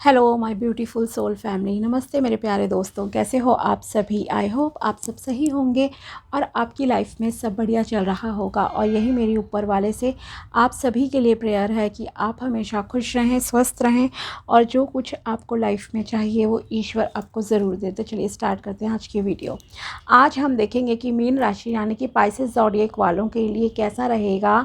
Hello my beautiful soul family. नमस्ते मेरे प्यारे दोस्तों, कैसे हो आप सभी। आई होप आप सब सही होंगे और आपकी लाइफ में सब बढ़िया चल रहा होगा। और यही मेरी ऊपर वाले से आप सभी के लिए प्रेयर है कि आप हमेशा खुश रहें, स्वस्थ रहें और जो कुछ आपको लाइफ में चाहिए वो ईश्वर आपको ज़रूर दे। तो चलिए स्टार्ट करते हैं आज की वीडियो। आज हम देखेंगे कि मीन राशि यानी कि पाइसेस ज़ोडिएक वालों के लिए कैसा रहेगा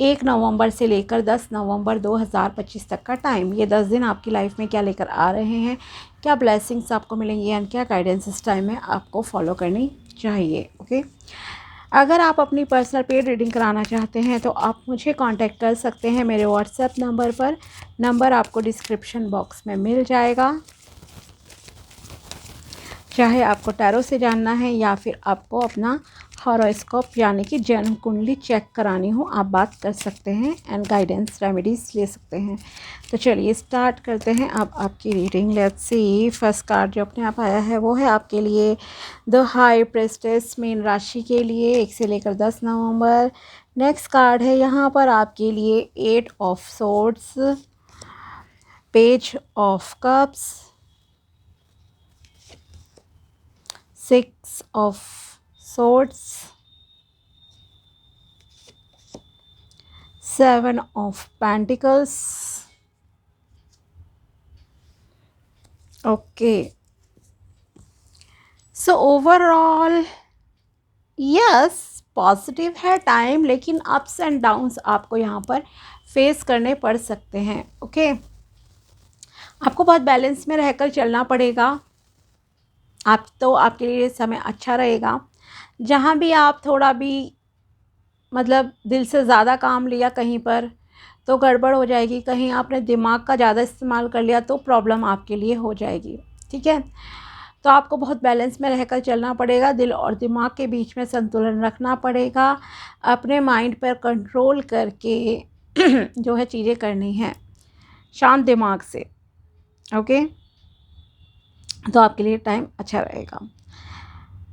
1 नवंबर से लेकर 10 नवंबर 2025 तक का टाइम। ये 10 दिन आपकी लाइफ में क्या लेकर आ रहे हैं, क्या ब्लेसिंग्स आपको मिलेंगी एंड क्या गाइडेंस इस टाइम में आपको फॉलो करनी चाहिए। ओके, अगर आप अपनी पर्सनल पेड रीडिंग कराना चाहते हैं तो आप मुझे कांटेक्ट कर सकते हैं मेरे व्हाट्सएप नंबर पर। नंबर आपको डिस्क्रिप्शन बॉक्स में मिल जाएगा। चाहे आपको टैरो से जानना है या फिर आपको अपना हॉरोस्कोप यानी कि जन्म कुंडली चेक करानी हो, आप बात कर सकते हैं एंड गाइडेंस रेमेडीज़ ले सकते हैं। तो चलिए स्टार्ट करते हैं अब आपकी reading. Let's see, first card जो अपने आप आया है वो है आपके लिए द हाई प्रेस्टेस, मीन राशि के लिए 1 से लेकर 10 नवंबर। नेक्स्ट कार्ड है यहाँ पर आपके लिए 8 of swords, page of cups, 6 of swords, 7 of pentacles. Okay, so overall yes positive है टाइम, लेकिन अप्स एंड डाउन्स आपको यहाँ पर फेस करने पड़ सकते हैं। ओके, आपको बहुत बैलेंस में रहकर चलना पड़ेगा। आप तो आपके लिए समय अच्छा रहेगा। जहाँ भी आप थोड़ा भी मतलब दिल से ज़्यादा काम लिया कहीं पर तो गड़बड़ हो जाएगी, कहीं आपने दिमाग का ज़्यादा इस्तेमाल कर लिया तो प्रॉब्लम आपके लिए हो जाएगी। ठीक है, तो आपको बहुत बैलेंस में रहकर चलना पड़ेगा। दिल और दिमाग के बीच में संतुलन रखना पड़ेगा। अपने माइंड पर कंट्रोल करके जो है चीज़ें करनी है शांत दिमाग से। ओके, तो आपके लिए टाइम अच्छा रहेगा।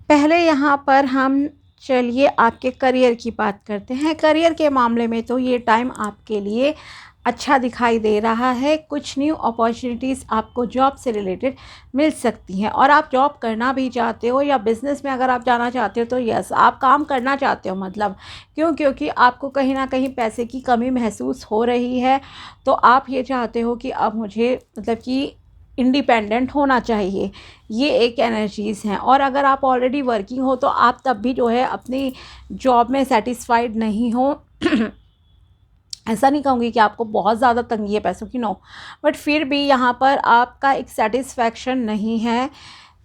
पहले यहाँ पर हम चलिए आपके करियर की बात करते हैं। करियर के मामले में तो ये टाइम आपके लिए अच्छा दिखाई दे रहा है। कुछ न्यू अपॉर्चुनिटीज़ आपको जॉब से रिलेटेड मिल सकती हैं। और आप जॉब करना भी चाहते हो या बिज़नेस में अगर आप जाना चाहते हो तो यस आप काम करना चाहते हो, मतलब क्योंकि आपको कहीं ना कहीं पैसे की कमी महसूस हो रही है। तो आप ये चाहते हो कि अब मुझे मतलब कि इंडिपेंडेंट होना चाहिए, ये एक एनर्जीज़ हैं। और अगर आप ऑलरेडी वर्किंग हो तो आप तब भी जो है अपनी जॉब में सेटिस्फाइड नहीं हो। ऐसा नहीं कहूँगी कि आपको बहुत ज़्यादा तंगी है पैसों की, नो, बट फिर भी यहाँ पर आपका एक सेटिस्फैक्शन नहीं है।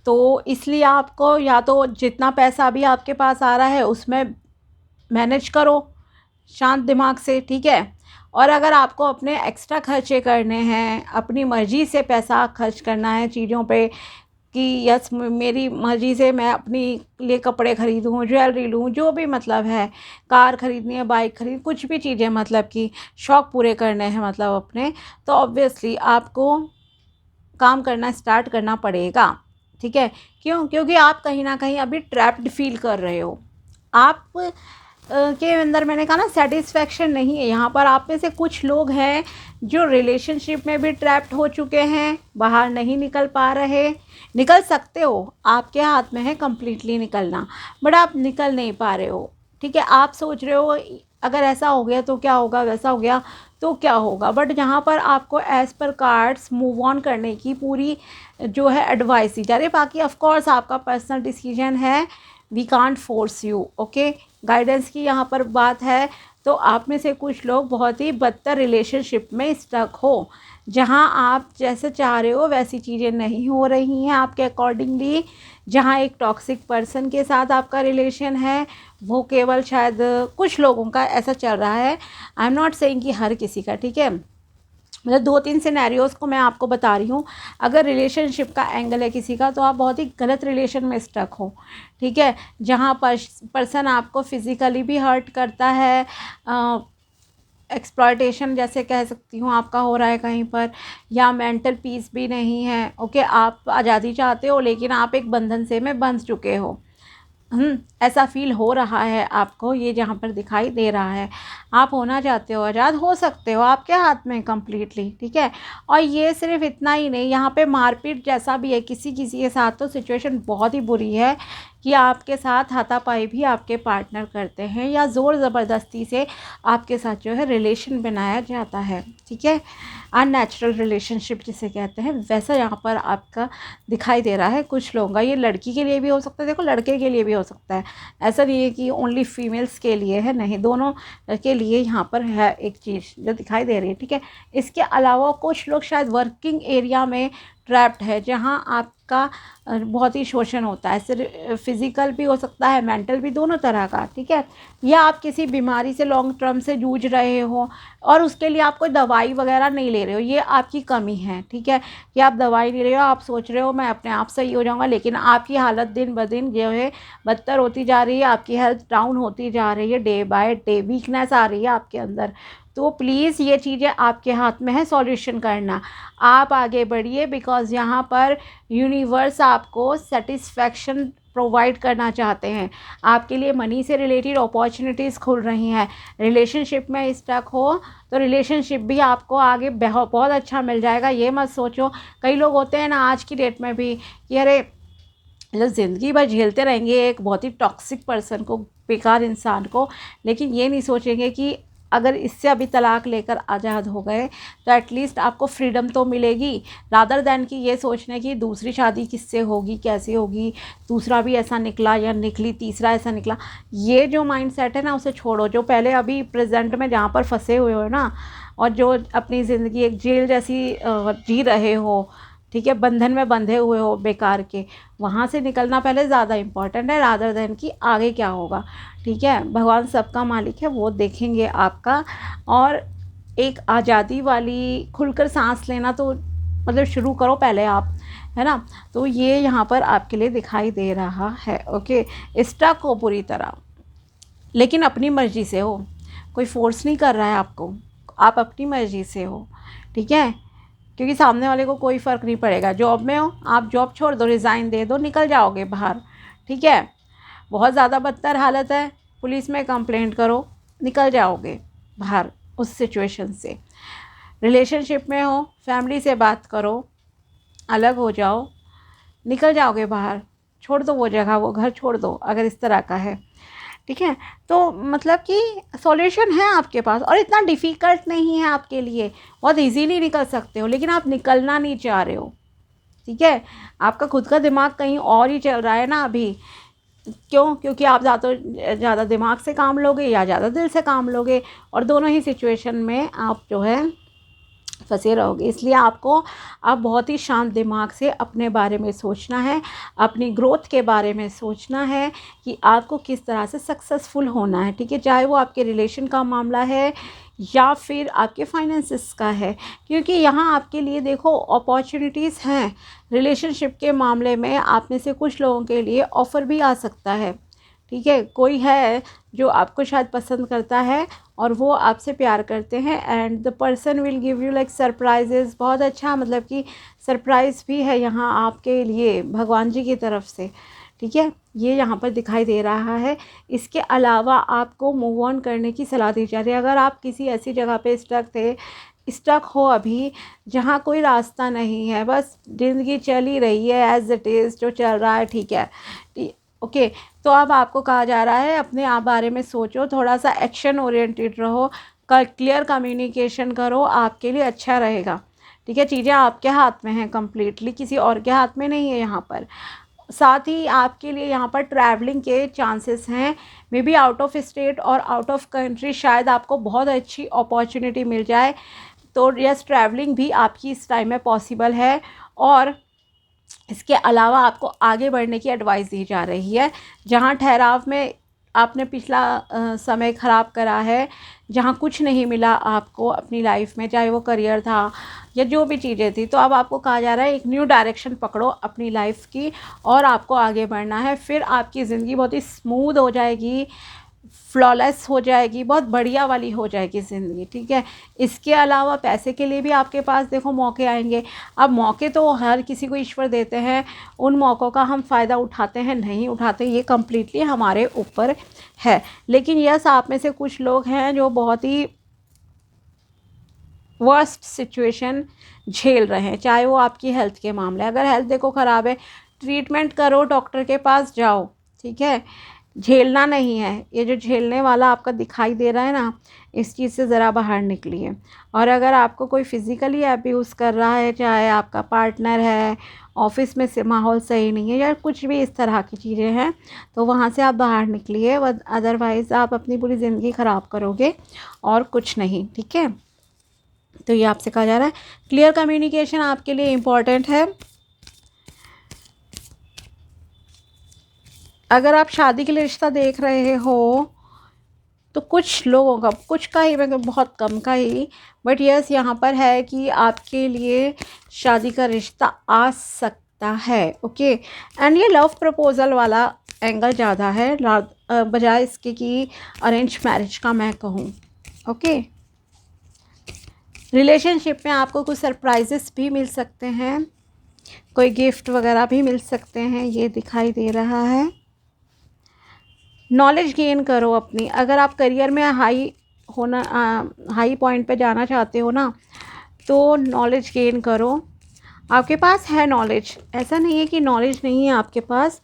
तो इसलिए आपको या तो जितना पैसा अभी आपके पास आ रहा है उसमें मैनेज करो शांत दिमाग से, ठीक है। और अगर आपको अपने एक्स्ट्रा खर्चे करने हैं, अपनी मर्ज़ी से पैसा खर्च करना है चीज़ों पे कि यस मेरी मर्ज़ी से मैं अपनी लिए कपड़े ख़रीदूँ, ज्वेलरी लूँ, जो भी मतलब है, कार ख़रीदनी है, बाइक खरीद, कुछ भी चीज़ें मतलब कि शौक़ पूरे करने हैं मतलब अपने, तो ऑब्वियसली आपको काम करना स्टार्ट करना पड़ेगा। ठीक है, क्यों? क्योंकि आप कहीं ना कहीं अभी ट्रैप्ड फील कर रहे हो। आप के अंदर मैंने कहा ना सेटिस्फैक्शन नहीं है। यहाँ पर आप में से कुछ लोग हैं जो रिलेशनशिप में भी ट्रैप्ड हो चुके हैं, बाहर नहीं निकल पा रहे। निकल सकते हो, आपके हाथ में है कंप्लीटली निकलना, बट आप निकल नहीं पा रहे हो। ठीक है, आप सोच रहे हो अगर ऐसा हो गया तो क्या होगा, वैसा हो गया तो क्या होगा, बट यहाँ पर आपको as per cards move on करने की पूरी जो है एडवाइस दी जा रही है। बाकी ऑफ कोर्स आपका पर्सनल डिसीजन है, we can't force you. Okay, guidance की यहाँ पर बात है। तो आप में से कुछ लोग बहुत ही बदतर रिलेशनशिप में स्टक हो, जहाँ आप जैसे चाह रहे हो वैसी चीज़ें नहीं हो रही हैं आपके अकॉर्डिंगली। जहाँ एक टॉक्सिक पर्सन के साथ आपका रिलेशन है, वो केवल शायद कुछ लोगों का ऐसा चल रहा है। आई एम नॉट सेइंग कि हर किसी का, ठीक है, मतलब 2-3 सिनेरियोज़ को मैं आपको बता रही हूँ। अगर रिलेशनशिप का एंगल है किसी का तो आप बहुत ही गलत रिलेशन में स्टक हो। ठीक है, जहाँ पर्सन आपको फिज़िकली भी हर्ट करता है, एक्सप्लॉयटेशन जैसे कह सकती हूँ आपका हो रहा है कहीं पर, या मेंटल पीस भी नहीं है। ओके, आप आज़ादी चाहते हो लेकिन आप एक बंधन से में बंध चुके हो। ऐसा फील हो रहा है आपको, ये जहाँ पर दिखाई दे रहा है, आप होना चाहते हो आज़ाद, हो सकते हो, आपके हाथ में कम्प्लीटली, ठीक है। और ये सिर्फ इतना ही नहीं, यहाँ पे मारपीट जैसा भी है किसी किसी के साथ, तो सिचुएशन बहुत ही बुरी है कि आपके साथ हाथापाई भी आपके पार्टनर करते हैं या ज़ोर ज़बरदस्ती से आपके साथ जो है रिलेशन बनाया जाता है, ठीक है। अननेचुरल रिलेशनशिप जिसे कहते हैं, वैसा यहाँ पर आपका दिखाई दे रहा है कुछ लोगों का। ये लड़की के लिए भी हो सकता है, देखो लड़के के लिए भी हो सकता है, ऐसा नहीं है कि ओनली फीमेल्स के लिए है, नहीं, दोनों के लिए यहाँ पर है एक चीज़ जो दिखाई दे रही है, ठीक है। इसके अलावा कुछ लोग शायद वर्किंग एरिया में ट्रैप्ड है, जहाँ आपका बहुत ही शोषण होता है, सिर्फ फिज़िकल भी हो सकता है, मेंटल भी, दोनों तरह का, ठीक है। या आप किसी बीमारी से लॉन्ग टर्म से जूझ रहे हो और उसके लिए आप कोई दवाई वगैरह नहीं ले रहे हो, ये आपकी कमी है, ठीक है। कि आप दवाई नहीं ले रहे हो, आप सोच रहे हो मैं अपने आप सही हो जाऊंगा, लेकिन आपकी हालत दिन ब दिन जो है बदतर होती जा रही है, आपकी हेल्थ डाउन होती जा रही है, डे बाय डे वीकनेस आ रही है आपके अंदर। तो प्लीज़ ये चीज़ें आपके हाथ में है सॉल्यूशन करना, आप आगे बढ़िए, बिकॉज़ यहाँ पर यूनिवर्स आपको सेटिस्फैक्शन प्रोवाइड करना चाहते हैं, आपके लिए मनी से रिलेटेड अपॉर्चुनिटीज़ खुल रही हैं। रिलेशनशिप में स्टक हो तो रिलेशनशिप भी आपको आगे बहुत अच्छा मिल जाएगा, ये मत सोचो। कई लोग होते हैं ना आज की डेट में भी कि अरे मतलब ज़िंदगी भर झेलते रहेंगे एक बहुत ही टॉक्सिक पर्सन को, बेकार इंसान को, लेकिन ये नहीं सोचेंगे कि अगर इससे अभी तलाक लेकर आज़ाद हो गए तो एटलीस्ट आपको फ्रीडम तो मिलेगी, रादर दैन कि ये सोचने की दूसरी शादी किससे होगी, कैसे होगी, दूसरा भी ऐसा निकला या निकली, तीसरा ऐसा निकला। ये जो माइंडसेट है ना उसे छोड़ो, जो पहले अभी प्रेजेंट में जहाँ पर फंसे हुए हो ना, और जो अपनी ज़िंदगी एक जेल जैसी जी रहे हो, ठीक है, बंधन में बंधे हुए हो बेकार के, वहाँ से निकलना पहले ज़्यादा इम्पॉर्टेंट है रादर देन कि आगे क्या होगा, ठीक है। भगवान सबका मालिक है, वो देखेंगे आपका। और एक आज़ादी वाली खुलकर सांस लेना तो मतलब शुरू करो पहले आप, है ना। तो ये यहाँ पर आपके लिए दिखाई दे रहा है, ओके। स्टक हो पूरी तरह, लेकिन अपनी मर्ज़ी से हो, कोई फोर्स नहीं कर रहा है आपको, आप अपनी मर्ज़ी से हो, ठीक है। क्योंकि सामने वाले को कोई फ़र्क नहीं पड़ेगा। जॉब में हो, आप जॉब छोड़ दो, रिज़ाइन दे दो, निकल जाओगे बाहर, ठीक है। बहुत ज़्यादा बदतर हालत है, पुलिस में कंप्लेंट करो, निकल जाओगे बाहर उस सिचुएशन से। रिलेशनशिप में हो, फैमिली से बात करो, अलग हो जाओ, निकल जाओगे बाहर, छोड़ दो वो जगह, वो घर छोड़ दो अगर इस तरह का है, ठीक है। तो मतलब कि सॉल्यूशन है आपके पास और इतना डिफ़िकल्ट नहीं है आपके लिए, बहुत इजीली निकल सकते हो, लेकिन आप निकलना नहीं चाह रहे हो, ठीक है। आपका खुद का दिमाग कहीं और ही चल रहा है ना अभी। क्यों? क्योंकि आप ज़्यादा दिमाग से काम लोगे या ज़्यादा दिल से काम लोगे, और दोनों ही सिचुएशन में आप जो है फंसे रहोगे। इसलिए आपको अब बहुत ही शांत दिमाग से अपने बारे में सोचना है, अपनी ग्रोथ के बारे में सोचना है कि आपको किस तरह से सक्सेसफुल होना है, ठीक है। चाहे वो आपके रिलेशन का मामला है या फिर आपके फाइनेंसिस का है, क्योंकि यहाँ आपके लिए देखो अपॉर्चुनिटीज़ हैं। रिलेशनशिप के मामले में आप में से कुछ लोगों के लिए ऑफ़र भी आ सकता है, ठीक है। कोई है जो आपको शायद पसंद करता है और वो आपसे प्यार करते हैं, and the person will give you like surprises, बहुत अच्छा, मतलब कि सरप्राइज़ भी है यहाँ आपके लिए भगवान जी की तरफ से, ठीक है। ये यहाँ पर दिखाई दे रहा है। इसके अलावा आपको मूव ऑन करने की सलाह दी जा रही है। अगर आप किसी ऐसी जगह पे स्टक हो अभी जहाँ कोई रास्ता नहीं है, बस ज़िंदगी चल ही रही है एज़ इट इज़, जो चल रहा है ठीक है, ओके। तो अब आपको कहा जा रहा है अपने आप बारे में सोचो, थोड़ा सा एक्शन ओरिएंटेड रहो, क्लियर कम्युनिकेशन करो, आपके लिए अच्छा रहेगा, ठीक है। चीज़ें आपके हाथ में हैं कम्प्लीटली, किसी और के हाथ में नहीं है यहाँ पर। साथ ही आपके लिए यहाँ पर ट्रैवलिंग के चांसेस हैं, may be out of state और आउट ऑफ कंट्री, शायद आपको बहुत अच्छी अपॉर्चुनिटी मिल जाए। तो यस, ट्रैवलिंग भी आपकी इस टाइम में पॉसिबल है। और इसके अलावा आपको आगे बढ़ने की एडवाइस दी जा रही है। जहाँ ठहराव में आपने पिछला समय ख़राब करा है, जहाँ कुछ नहीं मिला आपको अपनी लाइफ में, चाहे वो करियर था या जो भी चीज़ें थी, तो अब आपको कहा जा रहा है एक न्यू डायरेक्शन पकड़ो अपनी लाइफ की और आपको आगे बढ़ना है। फिर आपकी ज़िंदगी बहुत ही स्मूथ हो जाएगी, फ्लॉलेस हो जाएगी, बहुत बढ़िया वाली हो जाएगी ज़िंदगी, ठीक है। इसके अलावा पैसे के लिए भी आपके पास देखो मौके आएंगे। अब मौके तो हर किसी को ईश्वर देते हैं, उन मौक़ों का हम फ़ायदा उठाते हैं नहीं उठाते, ये कम्प्लीटली हमारे ऊपर है। लेकिन यस, आप में से कुछ लोग हैं जो बहुत ही वर्स्ट सिचुएशन झेल रहे हैं, चाहे वो आपकी हेल्थ के मामले। अगर हेल्थ देखो ख़राब है, ट्रीटमेंट करो, डॉक्टर के पास जाओ, ठीक है। झेलना नहीं है, ये जो झेलने वाला आपका दिखाई दे रहा है ना, इस चीज़ से ज़रा बाहर निकलिए। और अगर आपको कोई फिज़िकली अब्यूज़ कर रहा है, चाहे आपका पार्टनर है, ऑफिस में से माहौल सही नहीं है, या कुछ भी इस तरह की चीज़ें हैं, तो वहाँ से आप बाहर निकलिए। अदरवाइज़ आप अपनी पूरी ज़िंदगी ख़राब करोगे और कुछ नहीं, ठीक है। तो ये आपसे कहा जा रहा है, क्लियर कम्युनिकेशन आपके लिए इम्पॉर्टेंट है। अगर आप शादी के लिए रिश्ता देख रहे हो तो कुछ लोगों का, कुछ का ही, मैं बहुत कम का ही, बट यस यहाँ पर है कि आपके लिए शादी का रिश्ता आ सकता है, ओके। एंड ये लव प्रपोज़ल वाला एंगल ज़्यादा है बजाय इसके कि अरेंज मैरिज का मैं कहूँ, ओके। रिलेशनशिप में आपको कुछ सरप्राइजेस भी मिल सकते हैं, कोई गिफ्ट वगैरह भी मिल सकते हैं, ये दिखाई दे रहा है। नॉलेज गेन करो अपनी। अगर आप करियर में हाई पॉइंट पे जाना चाहते हो ना, तो नॉलेज गेन करो। आपके पास है नॉलेज, ऐसा नहीं है कि नॉलेज नहीं है आपके पास,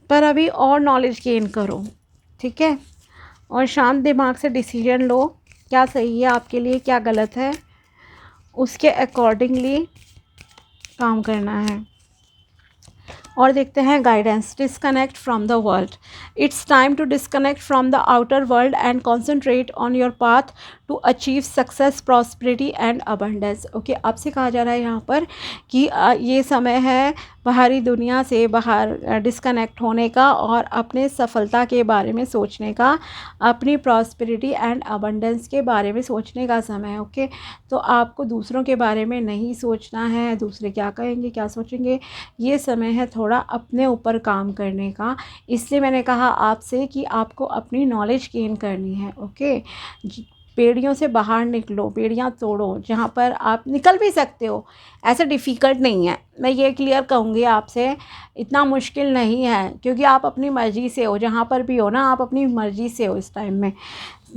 पर अभी और नॉलेज गेन करो, ठीक है। और शांत दिमाग से डिसीजन लो, क्या सही है आपके लिए, क्या गलत है, उसके अकॉर्डिंगली काम करना है। और देखते हैं guidance. Disconnect from the world. It's time to disconnect from the outer world and concentrate on your path to achieve success, prosperity and abundance, okay. आपसे कहा जा रहा है यहाँ पर कि ये समय है बाहरी दुनिया से बाहर डिस्कनेक्ट होने का और अपने सफलता के बारे में सोचने का, अपनी प्रॉस्पेरिटी एंड अबंडेंस के बारे में सोचने का समय है, ओके। तो आपको दूसरों के बारे में नहीं सोचना है, दूसरे क्या कहेंगे क्या सोचेंगे, ये समय है थोड़ा अपने ऊपर काम करने का। इसलिए मैंने कहा आपसे कि आपको अपनी नॉलेज गेन करनी है, ओके। बेड़ियों से बाहर निकलो, बेड़ियाँ तोड़ो, जहाँ पर आप निकल भी सकते हो, ऐसा डिफ़िकल्ट नहीं है, मैं ये क्लियर कहूँगी आपसे, इतना मुश्किल नहीं है, क्योंकि आप अपनी मर्ज़ी से हो, जहाँ पर भी हो ना, आप अपनी मर्ज़ी से हो इस टाइम में।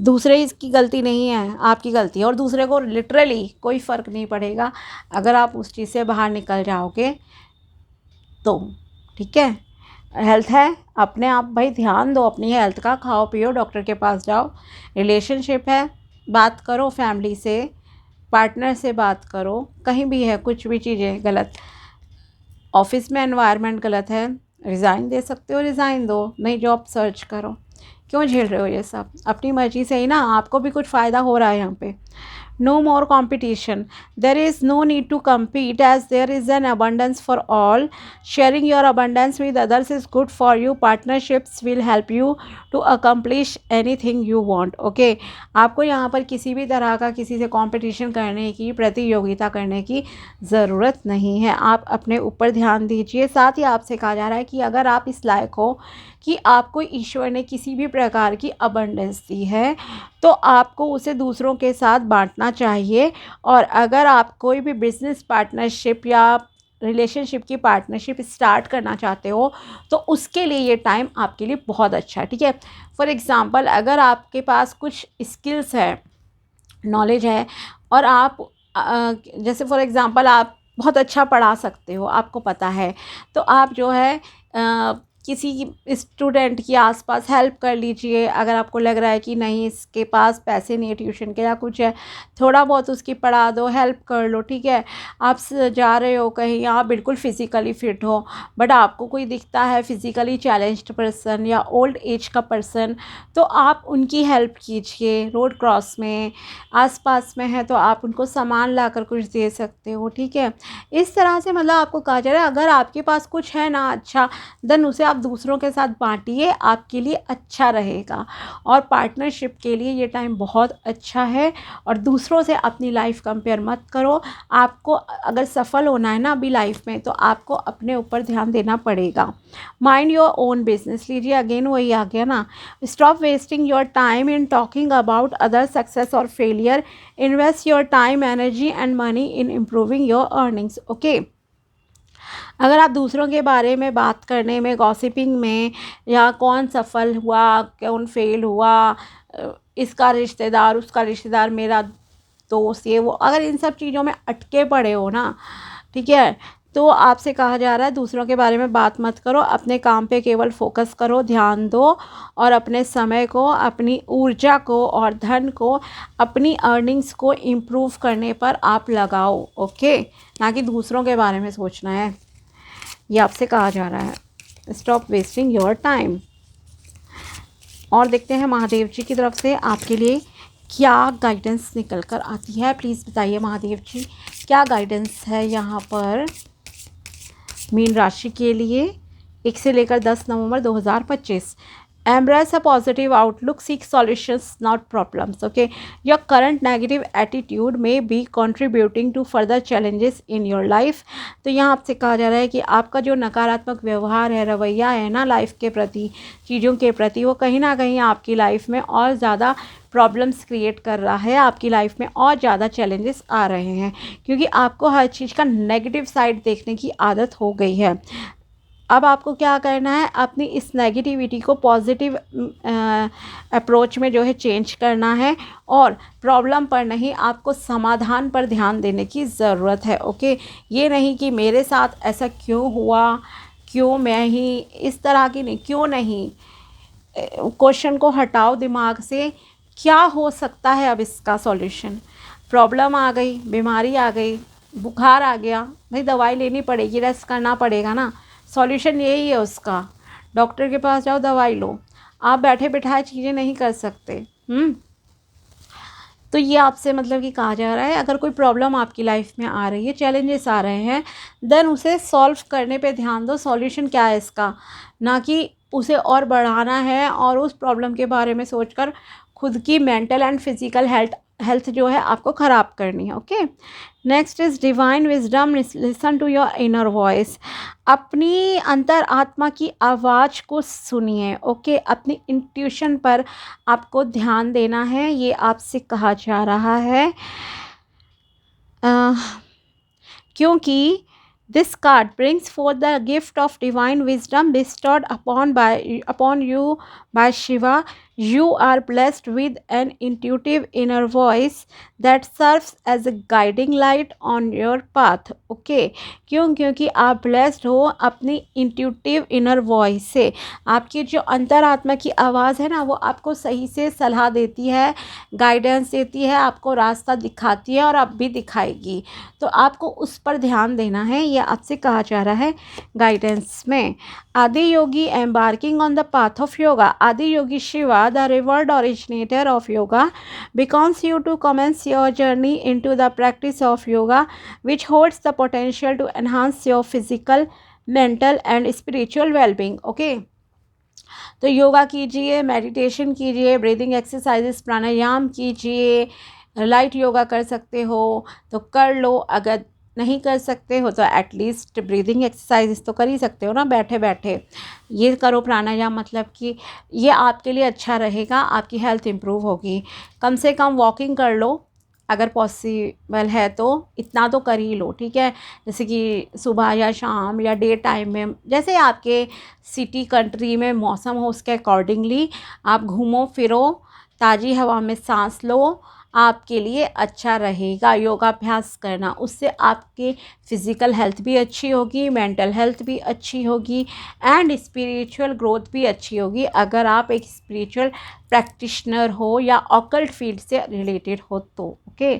दूसरे इसकी गलती नहीं है, आपकी गलती है। और दूसरे को लिटरली कोई फ़र्क नहीं पड़ेगा अगर आप उस चीज़ से बाहर निकल जाओगे तो, ठीक है। हेल्थ है, अपने आप भाई ध्यान दो अपनी हेल्थ का, खाओ पियो, डॉक्टर के पास जाओ। रिलेशनशिप है, बात करो फैमिली से, पार्टनर से बात करो, कहीं भी है कुछ भी चीज़ें गलत, ऑफिस में एनवायरनमेंट गलत है, रिज़ाइन दे सकते हो रिज़ाइन दो, नई जॉब सर्च करो। क्यों झेल रहे हो ये सब, अपनी मर्जी से ही ना, आपको भी कुछ फ़ायदा हो रहा है यहाँ पे। No more competition. There is no need to compete as there is an abundance for all. Sharing your abundance with others is good for you. Partnerships will help you to accomplish anything you want. Okay? आपको यहाँ पर किसी भी तरह का किसी से competition करने की, प्रतियोगिता करने की ज़रूरत नहीं है। आप अपने ऊपर ध्यान दीजिए। साथ ही आपसे कहा जा रहा है कि अगर आप इस लायक हो कि आपको ईश्वर ने किसी भी प्रकार की अबंडेंस दी है, तो आपको उसे दूसरों के साथ बांटना चाहिए। और अगर आप कोई भी बिजनेस पार्टनरशिप या रिलेशनशिप की पार्टनरशिप स्टार्ट करना चाहते हो, तो उसके लिए ये टाइम आपके लिए बहुत अच्छा है, ठीक है। फॉर एग्ज़ाम्पल, अगर आपके पास कुछ स्किल्स है, नॉलेज है, और आप जैसे फॉर एग्ज़ाम्पल आप बहुत अच्छा पढ़ा सकते हो, आपको पता है, तो आप जो है किसी स्टूडेंट की आसपास हेल्प कर लीजिए। अगर आपको लग रहा है कि नहीं इसके पास पैसे नहीं है ट्यूशन के या कुछ है, थोड़ा बहुत उसकी पढ़ा दो, हेल्प कर लो, ठीक है। आप जा रहे हो कहीं, आप बिल्कुल फ़िज़िकली फ़िट हो, बट आपको कोई दिखता है फ़िज़िकली चैलेंज्ड पर्सन या ओल्ड एज का पर्सन, तो आप उनकी हेल्प कीजिए। रोड क्रॉस में आसपास में है तो आप उनको सामान लाकर कुछ दे सकते हो, ठीक है। इस तरह से मतलब आपको कहा जा रहा है, अगर आपके पास कुछ है ना अच्छा, देन उसे आप आप दूसरों के साथ बांटिए, आपके लिए अच्छा रहेगा। और पार्टनरशिप के लिए ये टाइम बहुत अच्छा है। और दूसरों से अपनी लाइफ कंपेयर मत करो। आपको अगर सफल होना है ना अभी लाइफ में, तो आपको अपने ऊपर ध्यान देना पड़ेगा। माइंड योर ओन बिजनेस, लीजिए अगेन वही आ गया ना, stop wasting your time in talking about other success और failure, invest your time, energy and money in improving your earnings. Okay, अगर आप दूसरों के बारे में बात करने में, गॉसिपिंग में, या कौन सफल हुआ कौन फेल हुआ, इसका रिश्तेदार उसका रिश्तेदार, मेरा दोस्त, ये वो, अगर इन सब चीज़ों में अटके पड़े हो ना, ठीक है, तो आपसे कहा जा रहा है दूसरों के बारे में बात मत करो, अपने काम पे केवल फोकस करो, ध्यान दो, और अपने समय को, अपनी ऊर्जा को और धन को, अपनी अर्निंग्स को इम्प्रूव करने पर आप लगाओ। ओके, ना कि दूसरों के बारे में सोचना है, ये आपसे कहा जा रहा है। Stop wasting your time. और देखते हैं महादेव जी की तरफ से आपके लिए क्या गाइडेंस निकल कर आती है। प्लीज़ बताइए महादेव जी, क्या गाइडेंस है यहाँ पर मीन राशि के लिए 1 से लेकर 10 नवंबर 2025। Embrace a positive outlook, seek solutions, not problems. Okay, your current negative attitude may be contributing to further challenges in your life. तो यहाँ आपसे कहा जा रहा है कि आपका जो नकारात्मक व्यवहार है, रवैया है ना लाइफ के प्रति, चीज़ों के प्रति, वो कहीं ना कहीं आपकी लाइफ में और ज़्यादा प्रॉब्लम्स क्रिएट कर रहा है, आपकी लाइफ में और ज़्यादा चैलेंजेस आ रहे हैं, क्योंकि आपको हर चीज़ का नेगेटिव साइड देखने की आदत हो गई है। अब आपको क्या करना है, अपनी इस नेगेटिविटी को पॉजिटिव अप्रोच में जो है चेंज करना है, और प्रॉब्लम पर नहीं, आपको समाधान पर ध्यान देने की ज़रूरत है। ओके, ये नहीं कि मेरे साथ ऐसा क्यों हुआ, क्यों मैं ही इस तरह की, नहीं, क्यों नहीं, क्वेश्चन को हटाओ दिमाग से, क्या हो सकता है अब इसका सॉल्यूशन। प्रॉब्लम आ गई, बीमारी आ गई, बुखार आ गया, भाई दवाई लेनी पड़ेगी, रेस्ट करना पड़ेगा ना, सॉल्यूशन यही है उसका। डॉक्टर के पास जाओ, दवाई लो, आप बैठे बिठाए चीज़ें नहीं कर सकते। तो ये आपसे मतलब कि कहा जा रहा है, अगर कोई प्रॉब्लम आपकी लाइफ में आ रही है, चैलेंजेस आ रहे हैं, देन उसे सॉल्व करने पे ध्यान दो, सॉल्यूशन क्या है इसका, ना कि उसे और बढ़ाना है और उस प्रॉब्लम के बारे में सोचकर खुद की मेंटल एंड फिजिकल हेल्थ जो है आपको ख़राब करनी है। Okay, next is divine wisdom, listen to your inner voice, अपनी अंतर आत्मा की आवाज़ को सुनिए। ओके, अपनी इंट्यूशन पर आपको ध्यान देना है, ये आपसे कहा जा रहा है, क्योंकि this card brings forth the gift of divine wisdom bestowed upon you by Shiva. You are blessed with an intuitive inner voice that serves as a guiding light on your path. Okay, क्योंकि आप blessed हो अपनी intuitive inner voice से। आपकी जो अंतरात्मा की आवाज़ है ना, वो आपको सही से सलाह देती है, गाइडेंस देती है, आपको रास्ता दिखाती है, और अब भी दिखाएगी। तो आपको उस पर ध्यान देना है, ये आपसे कहा जा रहा है गाइडेंस में। Adi Yogi embarking on the path of yoga, Adi Yogi Shiva the revered originator of yoga beckons you to commence your journey into the practice of yoga, which holds the potential to enhance your physical, mental and spiritual well-being. Okay, तो योगा कीजिए, meditation कीजिए, breathing exercises, प्राणायाम कीजिए, light yoga कर सकते हो तो कर लो, अगर नहीं कर सकते हो तो एटलीस्ट ब्रीदिंग एक्सरसाइजेस तो कर ही सकते हो ना, बैठे बैठे ये करो प्राणायाम, मतलब कि ये आपके लिए अच्छा रहेगा, आपकी हेल्थ इम्प्रूव होगी। कम से कम वॉकिंग कर लो, अगर पॉसिबल है तो इतना तो कर ही लो, ठीक है, जैसे कि सुबह या शाम या डे टाइम में, जैसे आपके सिटी कंट्री में मौसम हो उसके अकॉर्डिंगली आप घूमो फिरो, ताज़ी हवा में सांस लो, आपके लिए अच्छा रहेगा योगाभ्यास करना। उससे आपके फिज़िकल हेल्थ भी अच्छी होगी, मेंटल हेल्थ भी अच्छी होगी, एंड स्पिरिचुअल ग्रोथ भी अच्छी होगी, अगर आप एक स्पिरिचुअल प्रैक्टिशनर हो या ऑकल्ट फील्ड से रिलेटेड हो तो। ओके,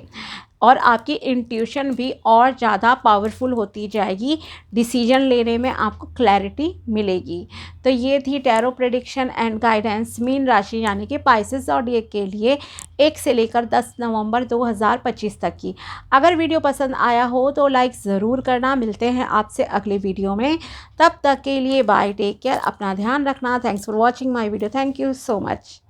और आपकी इंट्यूशन भी और ज़्यादा पावरफुल होती जाएगी, डिसीजन लेने में आपको क्लैरिटी मिलेगी। तो ये थी tarot prediction and guidance mean राशि यानी कि पाइसेस ज़ोडिएक के लिए 1 से लेकर 10 नवंबर 2025 तक की। अगर वीडियो पसंद आया हो तो लाइक ज़रूर करना। मिलते हैं आपसे अगले वीडियो में, तब तक के लिए बाय, टेक केयर, अपना ध्यान रखना। Thanks for watching my video, thank you so much.